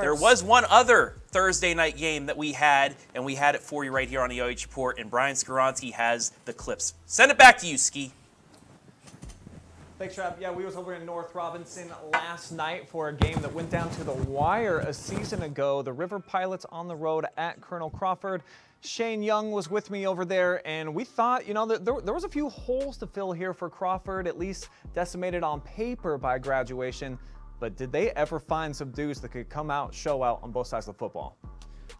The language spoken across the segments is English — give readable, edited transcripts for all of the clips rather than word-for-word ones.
There was one other Thursday night game that we had, and we had it for you right here on the OH Report, and Brian Skaronski has the clips. Send it back to you, Ski. Thanks, Trav. Yeah, we was over in North Robinson last night for a game that went down to the wire a season ago. The River Pilots on the road at Colonel Crawford. Shayne Young was with me over there, and we thought, you know, there was a few holes to fill here for Crawford, at least decimated on paper by graduation. But did they ever find some dudes that could come out, show out on both sides of the football?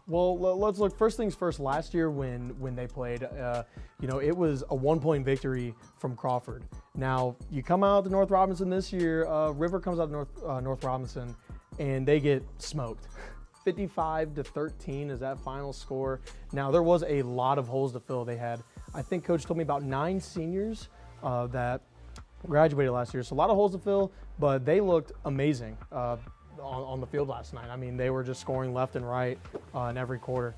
Well, let's look. First things first. Last year when they played, you know, it was a 1-point victory from Crawford. Now you come out to North Robinson this year. River comes out to North Robinson, and they get smoked. 55-13 is that final score. Now there was a lot of holes to fill. They had, I think, Coach told me about 9 seniors that graduated last year, so a lot of holes to fill. But they looked amazing on the field last night. I mean, they were just scoring left and right in every quarter.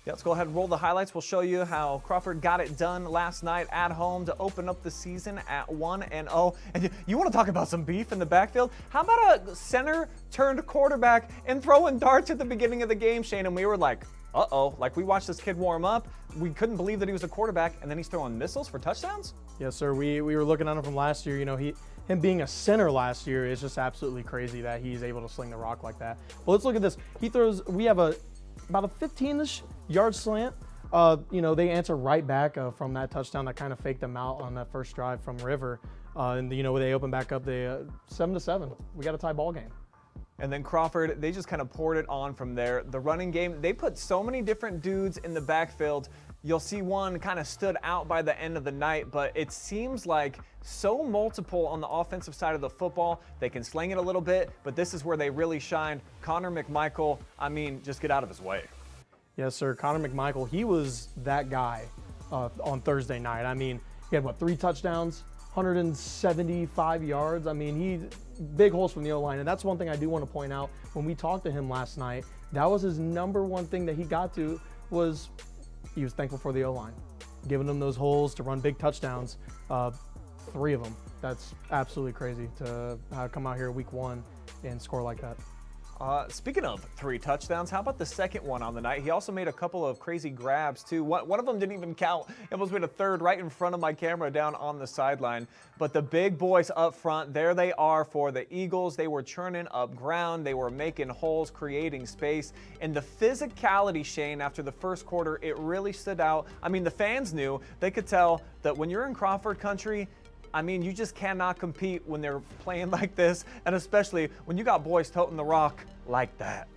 Yeah, let's go ahead and roll the highlights. We'll show you how Crawford got it done last night at home to open up the season at 1-0. And you want to talk about some beef in the backfield? How about a center turned quarterback and throwing darts at the beginning of the game, Shane? And we were like, uh-oh. Like, we watched this kid warm up. We couldn't believe that he was a quarterback, and then he's throwing missiles for touchdowns? Yes, sir. We were looking at him from last year. You know, him being a center last year is just absolutely crazy that he's able to sling the rock like that. Well, let's look at this. He throws, we have about a 15-ish yard slant. You know, they answer right back from that touchdown that kind of faked them out on that first drive from River. And, you know, they open back up, they 7-7. We got a tie ball game. And then Crawford, they just kind of poured it on from there. The running game, they put so many different dudes in the backfield. You'll see one kind of stood out by the end of the night, but it seems like so multiple on the offensive side of the football. They can sling it a little bit, but this is where they really shined. Connor McMichael, I mean, just get out of his way. Yes, sir. Connor McMichael, he was that guy on Thursday night. I mean, he had, what, 3 touchdowns, 175 yards. I mean, big holes from the O-line. And that's one thing I do want to point out. When we talked to him last night, that was his #1 thing that he got to was he was thankful for the O-line, giving them those holes to run big touchdowns, 3 of them. That's absolutely crazy to come out here week 1 and score like that. Speaking of 3 touchdowns, how about the second one on the night? He also made a couple of crazy grabs, too. One of them didn't even count. He almost made a third right in front of my camera down on the sideline. But the big boys up front, there they are for the Eagles. They were churning up ground. They were making holes, creating space. And the physicality, Shane, after the first quarter, it really stood out. I mean, the fans knew. They could tell that when you're in Crawford country, I mean, you just cannot compete when they're playing like this, and especially when you got boys toting the rock like that.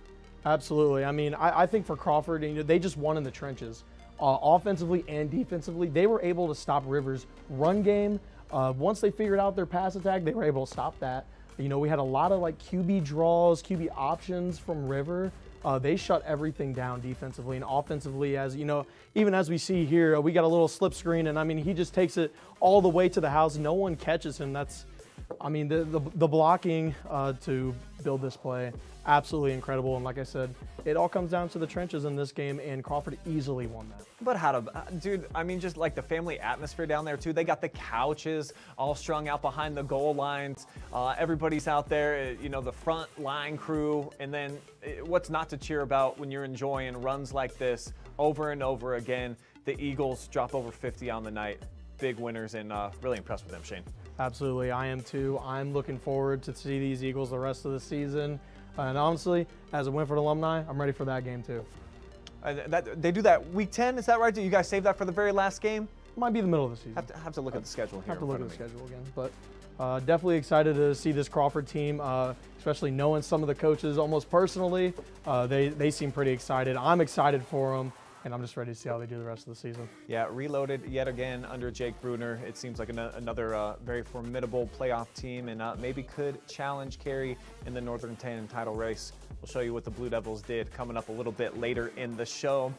Absolutely. I mean, I think for Crawford, you know, they just won in the trenches. Offensively and defensively, they were able to stop River's run game. Once they figured out their pass attack, they were able to stop that. You know, we had a lot of like QB draws, QB options from River. They shut everything down defensively and offensively. As you know, even as we see here, we got a little slip screen, and I mean, he just takes it all the way to the house. No one catches him. That's, I mean, the blocking to build this play, absolutely incredible. And like I said, it all comes down to the trenches in this game, and Crawford easily won that. But how to, dude, I mean, just like the family atmosphere down there too. They got the couches all strung out behind the goal lines. Everybody's out there, you know, the front line crew. And then what's not to cheer about when you're enjoying runs like this over and over again? The Eagles drop over 50 on the night. Big winners, and really impressed with them, Shane. Absolutely, I am too. I'm looking forward to see these Eagles the rest of the season. And honestly, as a Winford alumni, I'm ready for that game too. They do that week 10, is that right? Do you guys save that for the very last game? Might be the middle of the season. Have to look at the schedule here. Have to look at the schedule again. But definitely excited to see this Crawford team, especially knowing some of the coaches almost personally. They seem pretty excited. I'm excited for them. And I'm just ready to see how they do the rest of the season. Yeah, reloaded yet again under Jake Bruner. It seems like another very formidable playoff team, and maybe could challenge Cary in the Northern 10 title race. We'll show you what the Blue Devils did coming up a little bit later in the show.